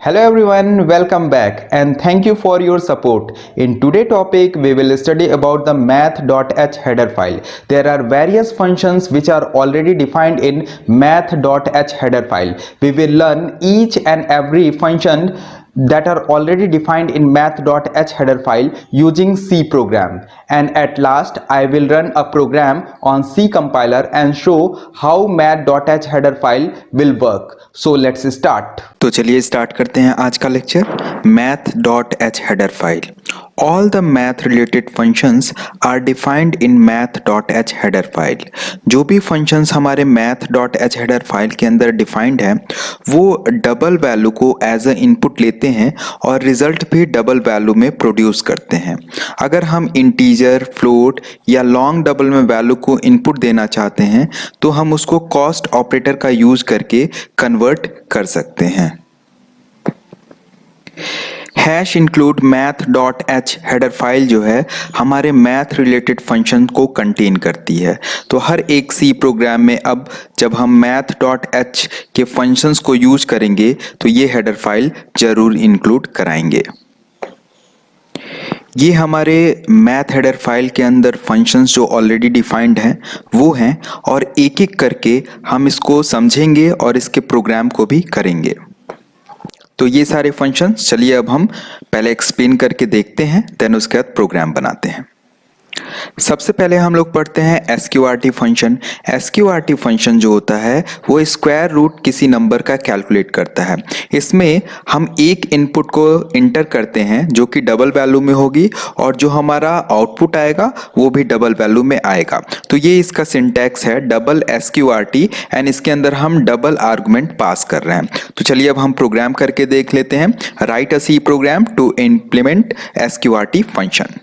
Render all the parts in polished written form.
Hello everyone, welcome back and thank you for your support. In today's topic, we will study about the math.h header file. There are various functions which are already defined in math.h header file. We will learn each and every function that are already defined in math.h header file using C program, and at last I will run a program on C compiler and show how math.h header file will work. So let's start. तो चलिए start करते हैं आज का lecture math.h header file. All the math related functions are defined in math.h header file. जो भी functions हमारे math.h header file के अंदर डिफाइंड है वो डबल वैल्यू को एज अ इनपुट लेते हैं और रिजल्ट भी डबल वैल्यू में प्रोड्यूस करते हैं। अगर हम इंटीजर, फ्लोट या लॉन्ग डबल में वैल्यू को इनपुट देना चाहते हैं तो हम उसको कॉस्ट ऑपरेटर का यूज करके कन्वर्ट कर सकते हैं। Hash include math.h header file जो है हमारे मैथ रिलेटेड फंक्शन को कंटेन करती है। तो हर एक सी प्रोग्राम में अब जब हम math.h के फंक्शंस को यूज करेंगे तो ये हेडर फाइल जरूर इंक्लूड कराएंगे। ये हमारे मैथ हेडर फाइल के अंदर फंक्शंस जो ऑलरेडी डिफाइंड हैं वो हैं और एक एक करके हम इसको समझेंगे और इसके प्रोग्राम को भी करेंगे। तो ये सारे फंक्शंस चलिए अब हम पहले एक्सप्लेन करके देखते हैं, देन उसके बाद प्रोग्राम बनाते हैं। सबसे पहले हम लोग पढ़ते हैं एसक्यूआरटी फंक्शन। एसक्यूआरटी फंक्शन जो होता है वो स्क्वायर रूट किसी नंबर का कैलकुलेट करता है। इसमें हम एक इनपुट को इंटर करते हैं जो कि डबल वैल्यू में होगी और जो हमारा आउटपुट आएगा वो भी डबल वैल्यू में आएगा। तो ये इसका सिंटैक्स है डबल एसक्यूआरटी एंड इसके अंदर हम डबल आर्गुमेंट पास कर रहे हैं। तो चलिए अब हम प्रोग्राम करके देख लेते हैं। Write a C program to implement SQRT function.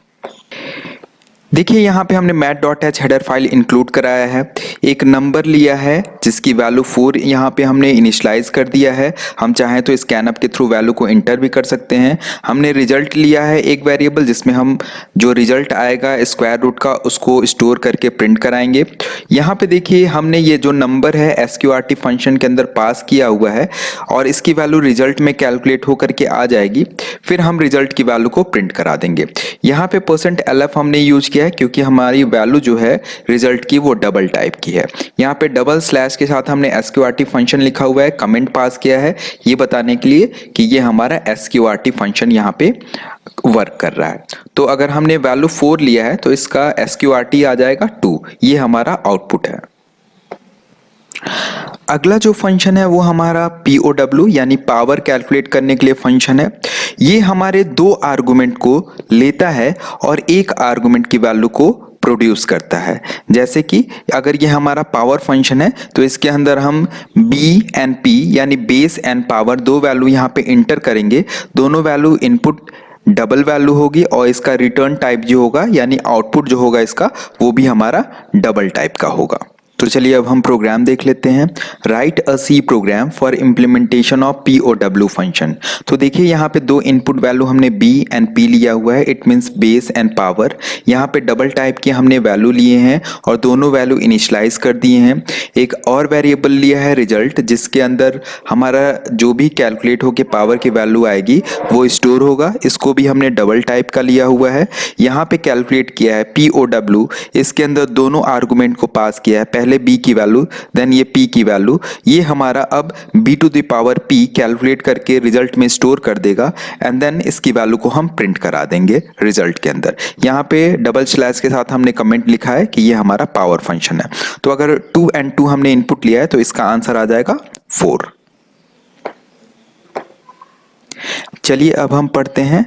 देखिए यहाँ पे हमने math.h हेडर फाइल इंक्लूड कराया है। एक नंबर लिया है जिसकी वैल्यू 4 यहाँ पे हमने इनिशियलाइज कर दिया है। हम चाहें तो स्कैनअप के थ्रू वैल्यू को इंटर भी कर सकते हैं। हमने रिजल्ट लिया है एक वेरिएबल जिसमें हम जो रिजल्ट आएगा स्क्वायर रूट का उसको स्टोर करके प्रिंट कराएंगे। यहाँ पे देखिए हमने ये जो नंबर है एसक्यूआरटी फंक्शन के अंदर पास किया हुआ है और इसकी वैल्यू रिजल्ट में कैलकुलेट होकर के आ जाएगी। फिर हम रिजल्ट की वैल्यू को प्रिंट करा देंगे। यहाँ पे %lf हमने यूज किया है क्योंकि हमारी वैल्यू जो है रिजल्ट की वो डबल टाइप की है। यहाँ पे डबल स्लैश के साथ हमने एसक्यूआरटी फंक्शन लिखा हुआ है, कमेंट पास किया है ये बताने के लिए कि ये हमारा एसक्यूआरटी फंक्शन यहाँ पे वर्क कर रहा है। तो अगर हमने वैल्यू 4 लिया है तो इसका एसक्यूआरटी आ जाएगा 2। ये हमारा आउटपुट है। अगला जो फंक्शन है वो हमारा POW यानी पावर कैलकुलेट करने के लिए फंक्शन है। ये हमारे 2 आर्गुमेंट को लेता है और एक आर्गुमेंट की वैल्यू को प्रोड्यूस करता है। जैसे कि अगर ये हमारा पावर फंक्शन है तो इसके अंदर हम B एंड P यानी बेस एंड पावर 2 वैल्यू यहाँ पे इंटर करेंगे। दोनों वैल्यू इनपुट डबल वैल्यू होगी और इसका रिटर्न टाइप जो होगा यानी आउटपुट जो होगा इसका वो भी हमारा डबल टाइप का होगा। तो चलिए अब हम प्रोग्राम देख लेते हैं। Write a C program for implementation of POW function. तो देखिए यहाँ पे 2 इनपुट वैल्यू हमने B एंड P लिया हुआ है, it means base and power. यहाँ पे डबल टाइप के हमने वैल्यू लिए हैं और दोनों वैल्यू इनिशियलाइज कर दिए हैं। एक और वेरिएबल लिया है रिजल्ट जिसके अंदर हमारा जो भी कैलकुलेट होकर पावर की वैल्यू आएगी वो स्टोर होगा। इसको भी हमने डबल टाइप का लिया हुआ है। यहाँ पे कैलकुलेट किया है POW, इसके अंदर दोनों आर्गुमेंट को पास किया है, पहले B की वैल्यू देन ये P की वैल्यू। ये हमारा अब B to the power P calculate करके रिजल्ट में स्टोर कर देगा एंड देन इसकी वैल्यू को हम प्रिंट करा देंगे रिजल्ट के अंदर। यहाँ पे डबल स्लैश के साथ हमने कमेंट लिखा है कि ये हमारा पावर फंक्शन है। तो अगर 2 and 2 हमने इनपुट लिया है तो इसका आंसर आ जाएगा 4। चलिए अब हम पढ़ते हैं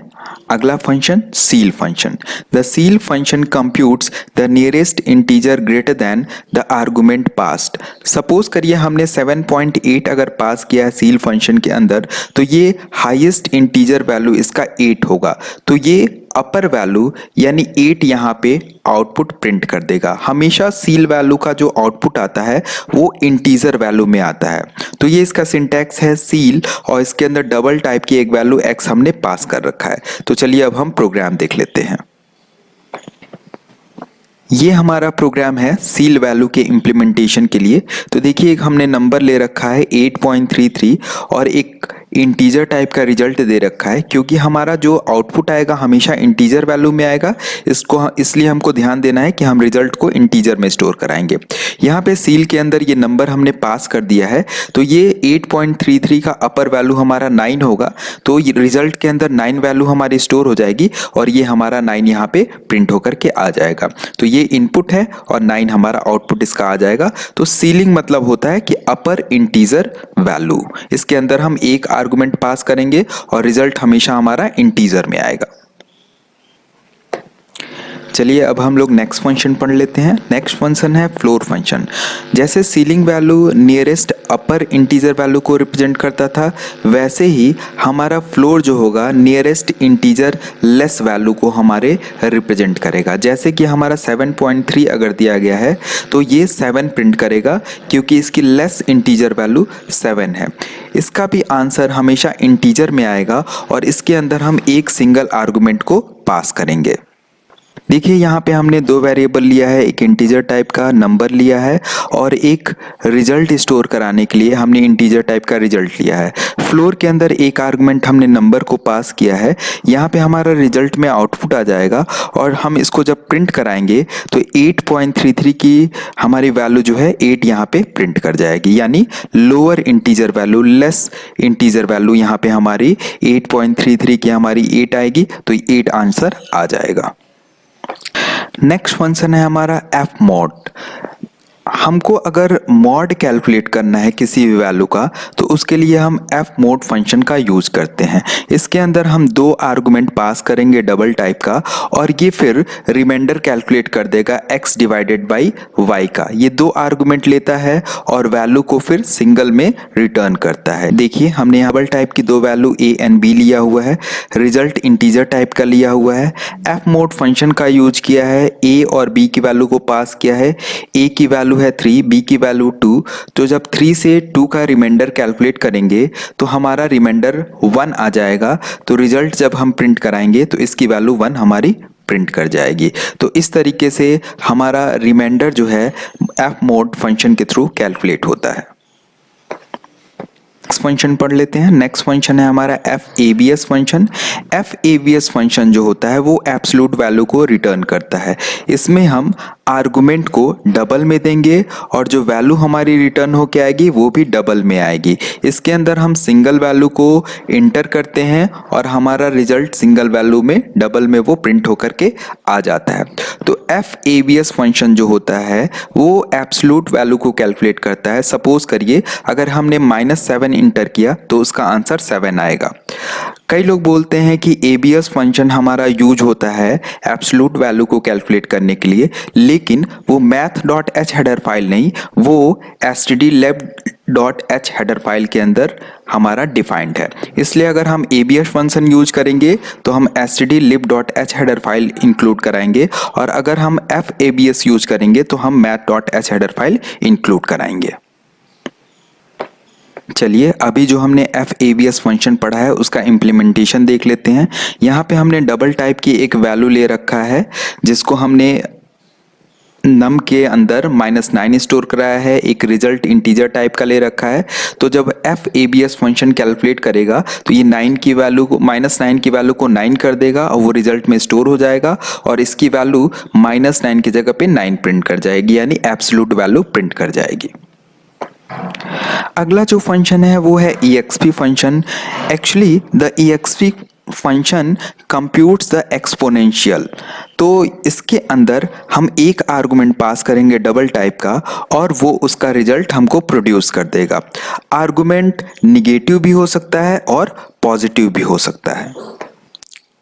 अगला function seal function. The seal function computes the nearest integer greater than the argument passed. Suppose करिए हमने 7.8 अगर पास किया है सील फंक्शन के अंदर तो ये हाईएस्ट इंटीजर वैल्यू इसका 8 होगा। तो ये अपर वैल्यू यानी 8 यहाँ पे आउटपुट प्रिंट कर देगा। हमेशा सील वैल्यू का जो आउटपुट आता है वो इंटीजर वैल्यू में आता है। तो ये इसका सिंटैक्स है सील और इसके अंदर डबल टाइप की एक वैल्यू x हमने पास कर रखा है। तो चलिए अब हम प्रोग्राम देख लेते हैं। ये हमारा प्रोग्राम है सील वैल्यू के इम्प्लीमेंटेशन के लिए। तो देखिए एक हमने नंबर ले रखा है 8.33 और एक इंटीजर टाइप का रिजल्ट दे रखा है, क्योंकि हमारा जो आउटपुट आएगा हमेशा इंटीजर वैल्यू में आएगा। इसलिए हमको ध्यान देना है कि हम रिजल्ट को इंटीजर में स्टोर कराएंगे। यहाँ पे सील के अंदर ये नंबर हमने पास कर दिया है, तो ये 8.33 का अपर वैल्यू हमारा 9 होगा, तो रिजल्ट के अंदर 9 वैल्यू हमारी स्टोर हो जाएगी और ये हमारा 9 यहाँ पे प्रिंट होकर के आ जाएगा। तो ये इनपुट है और 9 हमारा आउटपुट इसका आ जाएगा। तो सीलिंग मतलब होता है कि अपर इंटीजर वैल्यू, इसके अंदर हम एक आर्गुमेंट पास करेंगे और रिजल्ट हमेशा हमारा इंटीजर में आएगा। चलिए अब हम लोग नेक्स्ट फंक्शन पढ़ लेते हैं। नेक्स्ट फंक्शन है फ्लोर फंक्शन। जैसे सीलिंग वैल्यू नियरेस्ट अपर इंटीजर वैल्यू को रिप्रेजेंट करता था, वैसे ही हमारा फ्लोर जो होगा नियरेस्ट इंटीजर लेस वैल्यू को हमारे रिप्रेजेंट करेगा। जैसे कि हमारा 7.3 अगर दिया गया है तो ये 7 प्रिंट करेगा, क्योंकि इसकी लेस इंटीजर वैल्यू 7 है। इसका भी आंसर हमेशा इंटीजर में आएगा और इसके अंदर हम एक सिंगल आर्गुमेंट को पास करेंगे। देखिए यहाँ पे हमने दो वेरिएबल लिया है, एक इंटीजर टाइप का नंबर लिया है और एक रिजल्ट स्टोर कराने के लिए हमने इंटीजर टाइप का रिजल्ट लिया है। फ्लोर के अंदर एक आर्गुमेंट हमने नंबर को पास किया है। यहाँ पे हमारा रिजल्ट में आउटपुट आ जाएगा और हम इसको जब प्रिंट कराएंगे तो 8.33 की हमारी वैल्यू जो है 8 यहाँ पे प्रिंट कर जाएगी, यानी lower integer value, less integer value यहाँ पे हमारी 8.33 की हमारी 8 आएगी, तो 8 आंसर आ जाएगा। नेक्स्ट फंक्शन है हमारा एफ मॉड। हमको अगर मॉड कैलकुलेट करना है किसी भी वैल्यू का, तो उसके लिए हम एफ मोड फंक्शन का यूज करते हैं। इसके अंदर हम दो आर्गुमेंट पास करेंगे डबल टाइप का, और ये फिर रिमाइंडर कैलकुलेट कर देगा x डिवाइडेड बाई y का। ये दो आर्गुमेंट लेता है और वैल्यू को फिर सिंगल में रिटर्न करता है। देखिए हमने यहाँ डबल टाइप की दो वैल्यू a एंड b लिया हुआ है, रिजल्ट इंटीजर टाइप का लिया हुआ है। एफ मोड फंक्शन का यूज किया है, a और b की वैल्यू को पास किया है। a की वैल्यू है 3, b की वैल्यू 2। तो जब 3 से 2 का रिमाइंडर कैलकुलेट करेंगे तो हमारा रिमाइंडर 1 आ जाएगा। तो रिजल्ट जब हम प्रिंट कराएंगे तो इसकी वैल्यू 1 हमारी प्रिंट कर जाएगी। तो इस तरीके से हमारा रिमाइंडर जो है एफ मोड फंक्शन के थ्रू कैलकुलेट होता है। नेक्स्ट फंक्शन पढ़ लेते हैं। नेक्स्ट फंक्शन है हमारा FABS फंक्शन। FABS फंक्शन जो होता है वो एब्सोल्यूट वैल्यू को रिटर्न करता है। इसमें हम आर्गुमेंट को डबल में देंगे और जो वैल्यू हमारी रिटर्न होके आएगी वो भी डबल में आएगी। इसके अंदर हम सिंगल वैल्यू को इंटर करते हैं और हमारा रिजल्ट सिंगल वैल्यू में डबल में वो प्रिंट होकर के आ जाता है। तो FABS फंक्शन जो होता है वो एब्सोल्यूट वैल्यू को कैलकुलेट करता है। सपोज करिए अगर हमने -7 इंटर किया तो उसका आंसर 7 आएगा। कई लोग बोलते हैं कि ABS फंक्शन हमारा यूज होता है एब्सोल्यूट वैल्यू को कैलकुलेट करने के लिए, लेकिन वो math.h हेडर फाइल नहीं, वो stdlib.h हेडर फाइल के अंदर हमारा डिफाइंड है। इसलिए अगर हम ABS फंक्शन यूज करेंगे तो हम stdlib.h हेडर फाइल इंक्लूड कराएंगे, और अगर हम FABS यूज करेंगे तो हम math.h हेडर फाइल इंक्लूड कराएंगे। चलिए अभी जो हमने FABS फंक्शन पढ़ा है उसका इम्प्लीमेंटेशन देख लेते हैं। यहाँ पे हमने डबल टाइप की एक वैल्यू ले रखा है जिसको हमने नम के अंदर -9 स्टोर कराया है, एक रिजल्ट इंटीजर टाइप का ले रखा है। तो जब FABS फंक्शन कैलकुलेट करेगा तो ये 9 की वैल्यू को -9 की वैल्यू को 9 कर देगा और वो रिजल्ट में स्टोर हो जाएगा, और इसकी वैल्यू -9 की जगह पे 9 प्रिंट कर जाएगी, यानी एब्सोल्यूट वैल्यू प्रिंट कर जाएगी। अगला जो फंक्शन है वो है EXP function. Actually the EXP function computes the exponential. तो इसके अंदर हम एक आर्गुमेंट पास करेंगे डबल टाइप का और वो उसका रिजल्ट हमको प्रोड्यूस कर देगा। आर्गुमेंट निगेटिव भी हो सकता है और पॉजिटिव भी हो सकता है।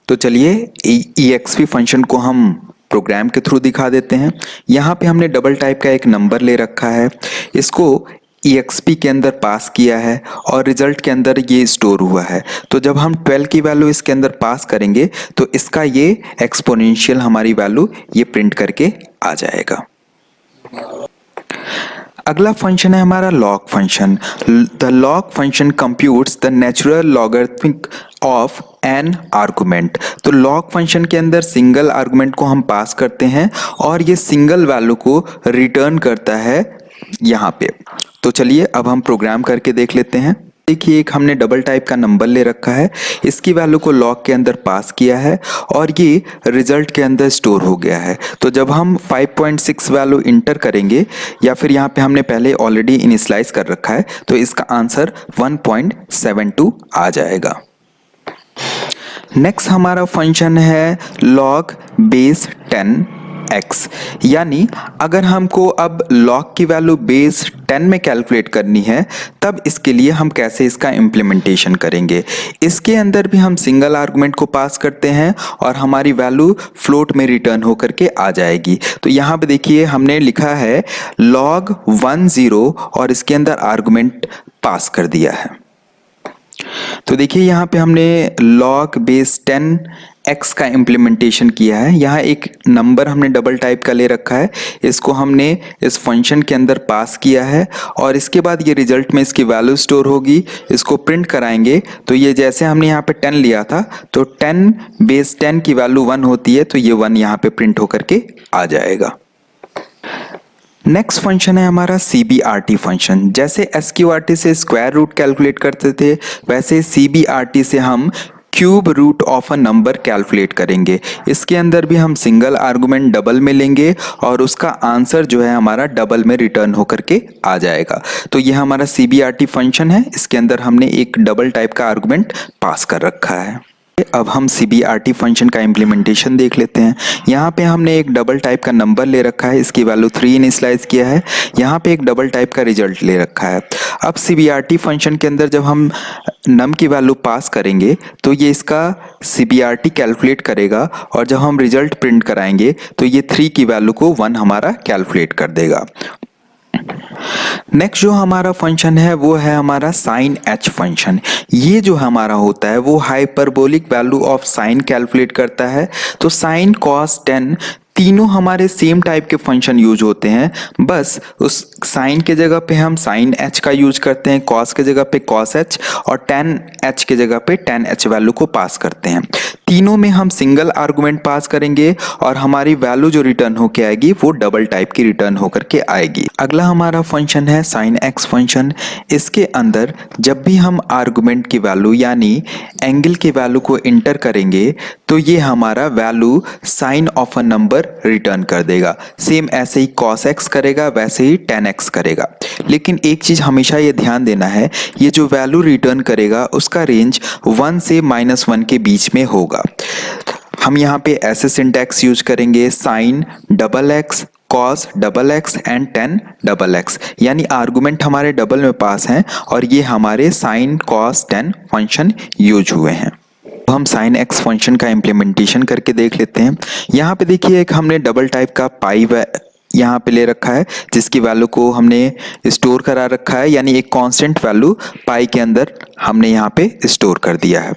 तो चलिए EXP फंक्शन को हम प्रोग्राम के थ्रू दिखा देते हैं। यहाँ पे हमने डबल टाइप का एक नंबर ले रखा है, इसको EXP के अंदर पास किया है और रिजल्ट के अंदर ये स्टोर हुआ है। तो जब हम 12 की वैल्यू इसके अंदर पास करेंगे तो इसका ये एक्सपोनेंशियल हमारी वैल्यू ये प्रिंट करके आ जाएगा। अगला फंक्शन है हमारा log function. The log function computes the natural logarithmic of an argument. तो लॉग फंक्शन के अंदर सिंगल आर्गुमेंट को हम पास करते हैं और ये सिंगल वैल्यू को रिटर्न करता है यहाँ पे। तो चलिए अब हम प्रोग्राम करके देख लेते हैं। देखिए एक हमने डबल टाइप का नंबर ले रखा है, इसकी वैल्यू को लॉग के अंदर पास किया है और ये रिजल्ट के अंदर स्टोर हो गया है। तो जब हम 5.6 वैल्यू इंटर करेंगे या फिर यहाँ पे हमने पहले ऑलरेडी इनिशियलाइज कर रखा है तो इसका आंसर 1.72 आ जाएगा। नेक्स्ट हमारा फंक्शन है log बेस 10x, यानी अगर हमको अब log की वैल्यू बेस 10 में कैलकुलेट करनी है तब इसके लिए हम कैसे इसका इम्प्लीमेंटेशन करेंगे। इसके अंदर भी हम सिंगल आर्गुमेंट को पास करते हैं और हमारी वैल्यू फ्लोट में रिटर्न होकर के आ जाएगी। तो यहाँ पे देखिए हमने लिखा है log 10 और इसके अंदर आर्गुमेंट पास कर दिया है। तो देखिए यहाँ पे हमने log बेस 10x का इम्प्लीमेंटेशन किया है। यहाँ एक नंबर हमने डबल टाइप का ले रखा है, इसको हमने इस फंक्शन के अंदर पास किया है और इसके बाद ये रिजल्ट में इसकी वैल्यू स्टोर होगी। इसको प्रिंट कराएंगे तो ये जैसे हमने यहाँ पे 10 लिया था तो 10 बेस 10 की वैल्यू 1 होती है, तो ये 1 यहाँ पे प्रिंट होकर के आ जाएगा। नेक्स्ट फंक्शन है हमारा CBRT फंक्शन। जैसे SQRT से स्क्वायर रूट कैलकुलेट करते थे वैसे CBRT से हम cube root of a number calculate करेंगे। इसके अंदर भी हम सिंगल आर्गुमेंट डबल में लेंगे और उसका आंसर जो है हमारा डबल में रिटर्न होकर के आ जाएगा। तो ये हमारा CBRT फंक्शन है, इसके अंदर हमने एक डबल टाइप का आर्गुमेंट पास कर रखा है। अब हम CBRT फंक्शन का इम्प्लीमेंटेशन देख लेते हैं। यहाँ पे हमने एक डबल टाइप का नंबर ले रखा है, इसकी वैल्यू 3 इनिशियलाइज किया है। यहाँ पे एक डबल टाइप का रिजल्ट ले रखा है। अब CBRT फंक्शन के अंदर जब हम नम की वैल्यू पास करेंगे तो ये इसका CBRT कैलकुलेट करेगा और जब हम रिजल्ट प्रिंट कराएंगे तो ये 3 की वैल्यू को 1 हमारा कैलकुलेट कर देगा। नेक्स्ट जो हमारा फंक्शन है वो है हमारा साइन h फंक्शन। ये जो हमारा होता है वो hyperbolic value of sine calculate करता है। तो साइन कॉस टेन तीनों हमारे सेम टाइप के फंक्शन यूज होते हैं, बस उस साइन के जगह पे हम साइन h का यूज करते हैं, कॉस के जगह पे कॉस h और टेन h के जगह पे टेन h वैल्यू को पास करते हैं। तीनों में हम सिंगल आर्गुमेंट पास करेंगे और हमारी वैल्यू जो रिटर्न होके आएगी वो डबल टाइप की रिटर्न होकर के आएगी। अगला हमारा फंक्शन है साइन x फंक्शन। इसके अंदर जब भी हम आर्गुमेंट की वैल्यू यानी एंगल की वैल्यू को इंटर करेंगे तो ये हमारा value sine of a number return कर देगा। सेम ऐसे ही cos x करेगा वैसे ही tan x करेगा। लेकिन एक चीज हमेशा ये ध्यान देना है, ये जो वैल्यू रिटर्न करेगा उसका रेंज 1 से -1 के बीच में होगा। हम यहाँ पे ऐसे सिंटैक्स यूज करेंगे sine double x cos double x and tan double x, यानी आर्गुमेंट हमारे डबल में पास हैं और ये हमारे sine cos tan function use हुए हैं। तो हम साइन x फंक्शन का इम्प्लीमेंटेशन करके देख लेते हैं। यहाँ पे देखिए एक हमने डबल टाइप का पाई यहाँ पे ले रखा है जिसकी वैल्यू को हमने स्टोर करा रखा है, यानी एक कांस्टेंट वैल्यू पाई के अंदर हमने यहाँ पे स्टोर कर दिया है।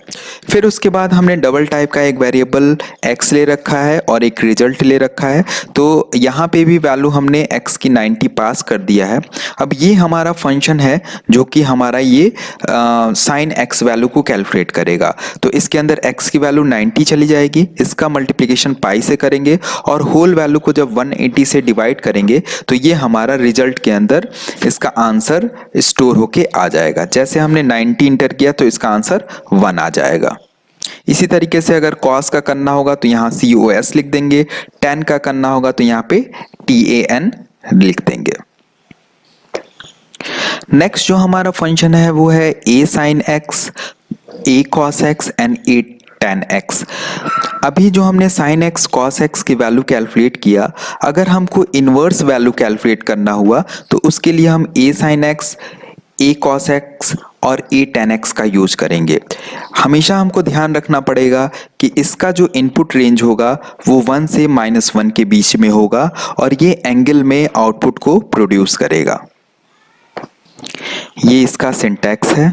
फिर उसके बाद हमने डबल टाइप का एक वेरिएबल x ले रखा है और एक रिजल्ट ले रखा है। तो यहाँ पे भी वैल्यू हमने x की 90 पास कर दिया है। अब ये हमारा फंक्शन है जो कि हमारा ये साइन x वैल्यू को कैलकुलेट करेगा। तो इसके अंदर x की वैल्यू 90 चली जाएगी, इसका मल्टीप्लिकेशन पाई से करेंगे और होल वैल्यू को जब 180 से डिवाइड करेंगे तो ये हमारा रिजल्ट के अंदर इसका आंसर स्टोर होके आ जाएगा। जैसे हमने 90 इंटर किया तो इसका आंसर 1 आ जाएगा। इसी तरीके से अगर cos का करना होगा तो यहाँ COS लिख देंगे, tan का करना होगा तो यहाँ पे TAN लिख देंगे। नेक्स्ट जो हमारा फंक्शन है वो है a sin x, a cos x and a tan x। अभी जो हमने sin x cos x की वैल्यू कैलकुलेट किया, अगर हमको इनवर्स वैल्यू कैलकुलेट करना हुआ तो उसके लिए हम a sin x, a cos x और a tan x का यूज करेंगे। हमेशा हमको ध्यान रखना पड़ेगा कि इसका जो इनपुट रेंज होगा वो 1 से -1 के बीच में होगा और ये एंगल में आउटपुट को प्रोड्यूस करेगा। ये इसका सिंटैक्स है।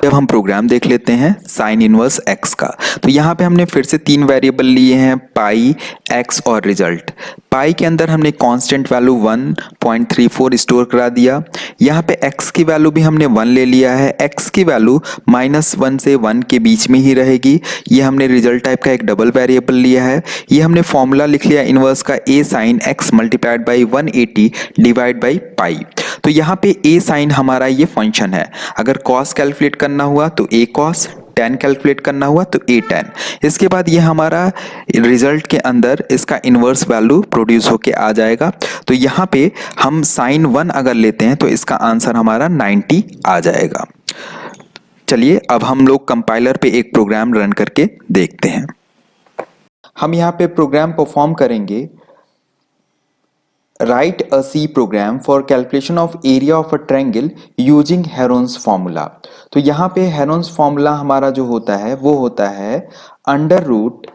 जब हम प्रोग्राम देख लेते हैं साइन इनवर्स x का, तो यहाँ पे हमने फिर से 3 वेरिएबल लिए हैं, पाई, x और रिजल्ट। पाई के अंदर हमने कांस्टेंट वैल्यू 1.34 स्टोर करा दिया। यहाँ पे x की वैल्यू भी हमने 1 ले लिया है, x की वैल्यू -1 से 1 के बीच में ही रहेगी। ये हमने रिजल्ट टाइप का एक डबल वेरिएबल लिया है। ये हमने फॉर्मूला लिख लिया इनवर्स का a sin x multiplied by 180 divide by pi. तो यहाँ पे a साइन हमारा ये फंक्शन है। अगर cos कैलकुलेट करना हुआ तो a cos, tan कैलकुलेट करना हुआ तो a tan। इसके बाद ये हमारा रिजल्ट के अंदर इसका इन्वर्स वैल्यू प्रोड्यूस होके आ जाएगा। तो यहाँ पे हम साइन 1 अगर लेते हैं तो इसका आंसर हमारा 90 आ जाएगा। चलिए अब हम लोग कंपाइलर पे एक प्रोग्राम रन करके देखते हैं। हम यहाँ पे प्रोग्राम परफॉर्म करेंगे। Write a C program for calculation of area of a triangle using Heron's formula। तो यहाँ पे Heron's formula हमारा जो होता है वो होता है under root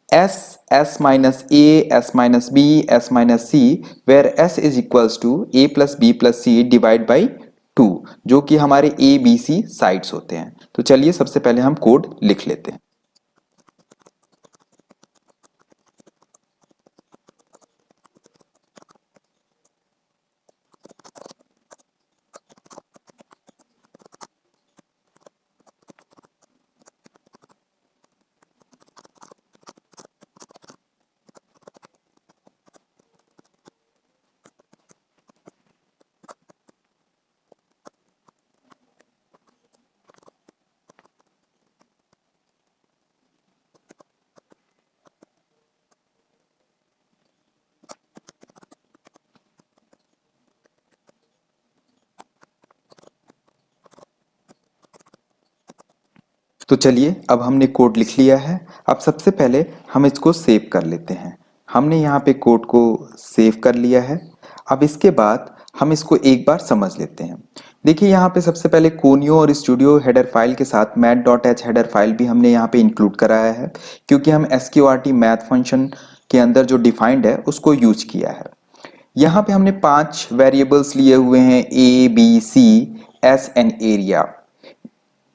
s s minus a s minus b s minus c where s is equals to a plus b plus c divide by 2, जो कि हमारे a b c साइड्स होते हैं। तो चलिए सबसे पहले हम कोड लिख लेते हैं। तो चलिए अब हमने कोड लिख लिया है। अब सबसे पहले हम इसको सेव कर लेते हैं। हमने यहाँ पे कोड को सेव कर लिया है। अब इसके बाद हम इसको एक बार समझ लेते हैं। देखिए यहाँ पे सबसे पहले कोनियो और स्टूडियो हेडर फाइल के साथ math.h हेडर फाइल भी हमने यहाँ पे इंक्लूड कराया है, क्योंकि हम SQRT मैथ फंक्शन के अंदर जो डिफाइंड है उसको यूज किया है। यहाँ पे हमने 5 वेरिएबल्स लिए हुए हैं a, b, c, s and area.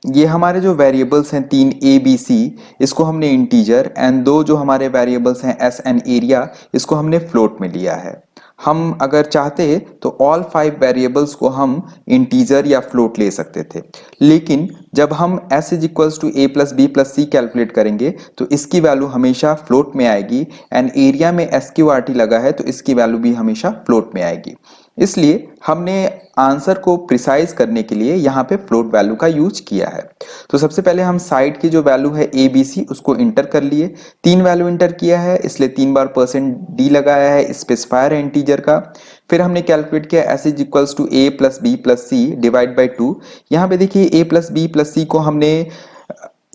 ये हमारे जो वेरिएबल्स हैं 3 a b c, इसको हमने इंटीजर, एंड 2 जो हमारे वेरिएबल्स हैं s एंड एरिया, इसको हमने फ्लोट में लिया है। हम अगर चाहते तो ऑल 5 वेरिएबल्स को हम इंटीजर या फ्लोट ले सकते थे, लेकिन जब हम s is equals to a plus b plus c calculate करेंगे तो इसकी वैल्यू हमेशा फ्लोट में आएगी, एंड एरिया में SQRT लगा है तो इसकी वैल्यू भी हमेशा फ्लोट में आएगी। इसलिए हमने आंसर को प्रिसाइज करने के लिए यहाँ पे फ्लोट वैल्यू का यूज किया है। तो सबसे पहले हम साइड की जो वैल्यू है ए बी सी उसको इंटर कर लिए। 3 वैल्यू इंटर किया है, इसलिए 3 बार %d लगाया है, स्पेसिफायर है इंटीजर का। फिर हमने कैलकुलेट किया s is equals to a plus b plus c divide by 2। यहाँ पे देखिए a plus b plus c को हमने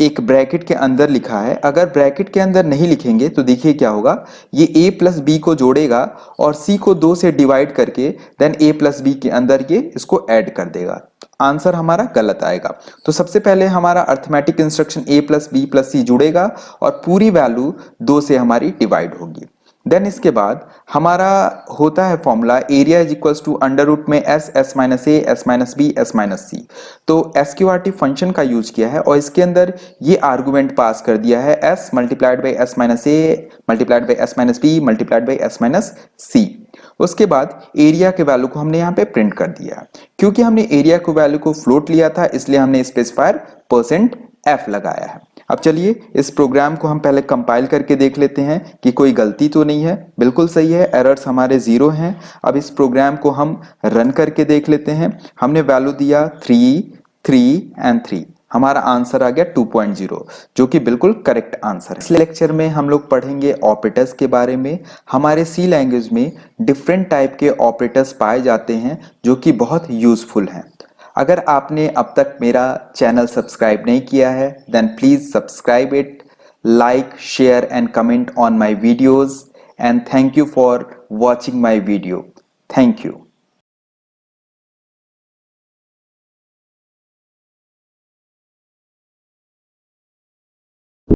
एक ब्रैकेट के अंदर लिखा है। अगर ब्रैकेट के अंदर नहीं लिखेंगे तो देखिए क्या होगा, ये a प्लस बी को जोड़ेगा और c को 2 से डिवाइड करके देन a प्लस बी के अंदर ये इसको ऐड कर देगा। आंसर हमारा गलत आएगा। तो सबसे पहले हमारा arithmetic instruction a plus B plus C जुड़ेगा और पूरी वैल्यू 2 से हमारी डिवाइड होगी। देन इसके बाद हमारा होता है formula area is equals to under root में s s minus a s minus b s minus c। तो SQRT फंक्शन का यूज किया है और इसके अंदर ये आर्गुमेंट पास कर दिया है s multiplied by s minus a multiplied by s minus b multiplied by s minus c। उसके बाद एरिया के वैल्यू को हमने यहाँ पे प्रिंट कर दिया। क्योंकि हमने एरिया को वैल्यू को फ्लोट लिया था इसलिए हमने स्पेसिफायर %f लगाया है। अब चलिए इस प्रोग्राम को हम पहले कंपाइल करके देख लेते हैं कि कोई गलती तो नहीं है। बिल्कुल सही है, एरर्स हमारे 0 हैं। अब इस प्रोग्राम को हम रन करके देख लेते हैं। हमने वैल्यू दिया 3, 3 एंड 3, हमारा आंसर आ गया 2.0, जो कि बिल्कुल करेक्ट आंसर है। इस लेक्चर में हम लोग पढ़ेंगे ऑपरेटर्स के बारे में। हमारे सी लैंग्वेज में डिफरेंट टाइप के ऑपरेटर्स पाए जाते हैं जो कि बहुत यूजफुल हैं। अगर आपने अब तक मेरा चैनल सब्सक्राइब नहीं किया है then please subscribe it, like, share and comment on my videos, and thank you for watching my video. Thank you.